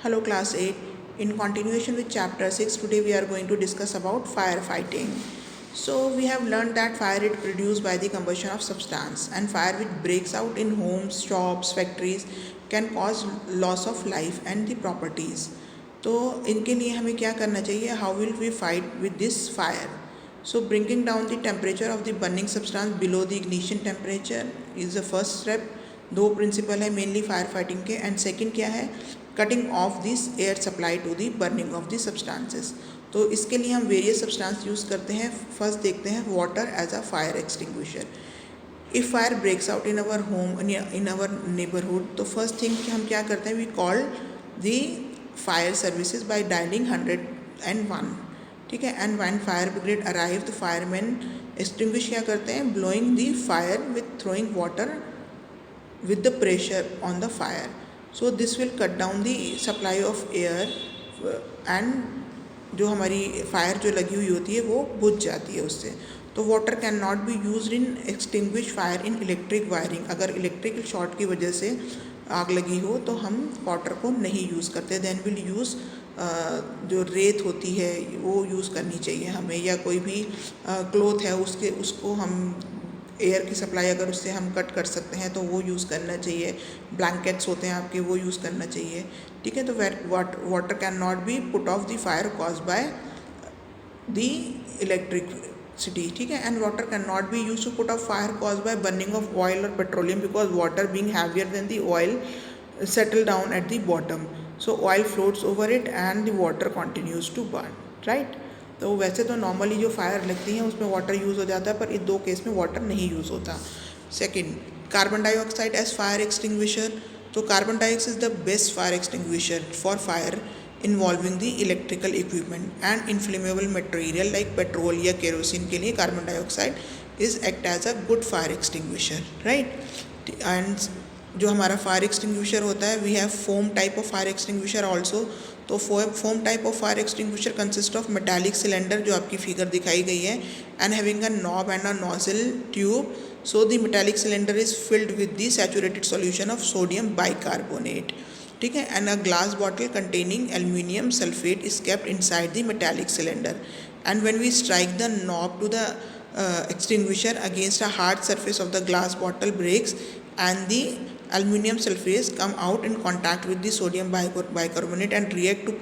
Hello class 8. In continuation with chapter 6, today we are going to discuss about firefighting. So we have learned that fire is produced by the combustion of substance, and fire which breaks out in homes, shops, factories can cause loss of life and the properties. तो इनके लिए हमें क्या करना चाहिए? How will we fight with this fire? So bringing down the temperature of the burning substance below the ignition temperature is the first step. दो principle है mainly fire fighting के. एंड सेकंड क्या है? Cutting off this air supply to the burning of the substances. तो इसके लिए हम various substance use करते हैं. फर्स्ट देखते हैं water as a fire extinguisher. If fire breaks out in our home in our neighbourhood, तो फर्स्ट थिंग कि हम क्या करते हैं, we call the fire services by dialling 101. ठीक है. And when fire brigade arrive, the fireman extinguish क्या करते हैं, blowing the fire with throwing water with the pressure on the fire. So this will cut down the supply of air and जो हमारी fire जो लगी हुई होती है वो बुझ जाती है उससे. तो water can not be used in extinguish fire in electric wiring. अगर इलेक्ट्रिकल शॉर्ट की वजह से आग लगी हो तो हम वाटर को नहीं यूज़ करते. देन विल यूज़ जो रेत होती है वो यूज़ करनी चाहिए हमें, या कोई भी क्लोथ है उसको हम एयर की सप्लाई अगर उससे हम कट कर सकते हैं तो वो यूज़ करना चाहिए. ब्लैंकेट्स होते हैं आपके, वो यूज़ करना चाहिए. ठीक है. तो water can not be put off the fire cause by the electricity. ठीक है. And water can not be use to put off fire cause by burning of oil और petroleum, because water being heavier than the oil settle down at the bottom. So oil floats over it and the water continues to burn. Right. तो वैसे तो normally जो fire लगती हैं उसमें water use हो जाता है, पर इन दो केस में वाटर नहीं यूज़ होता. Second, carbon dioxide as fire extinguisher. तो carbon dioxide is the best fire extinguisher for fire involving the electrical equipment and inflammable material like petrol या केरोसिन के लिए carbon dioxide is act as a good fire extinguisher. Right. And जो हमारा fire extinguisher होता है, we have foam type of fire extinguisher also. तो foam type of fire extinguisher consist of metallic cylinder, जो आपकी figure दिखाई गई है, and having a knob and a nozzle tube. So the metallic cylinder is filled with the saturated solution of sodium bicarbonate. ठीक है. And a glass bottle containing aluminium sulphate is kept inside the metallic cylinder. And when we strike the knob to the extinguisher against a hard surface of the glass bottle breaks, and the aluminum sulfates come out in contact with the sodium bicarbonate and react to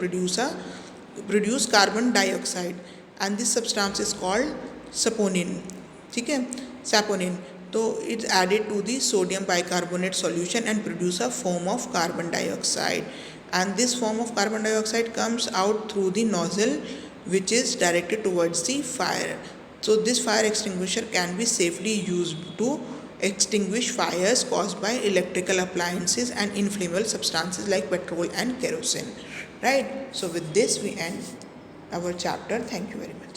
produce carbon dioxide, and this substance is called saponin. ठीक है. saponin. तो it's added to the sodium bicarbonate solution and produce a foam of carbon dioxide, and this foam of carbon dioxide comes out through the nozzle which is directed towards the fire. So this fire extinguisher can be safely used to extinguish fires caused by electrical appliances and inflammable substances like petrol and kerosene. Right. So with this we end our chapter. Thank you very much.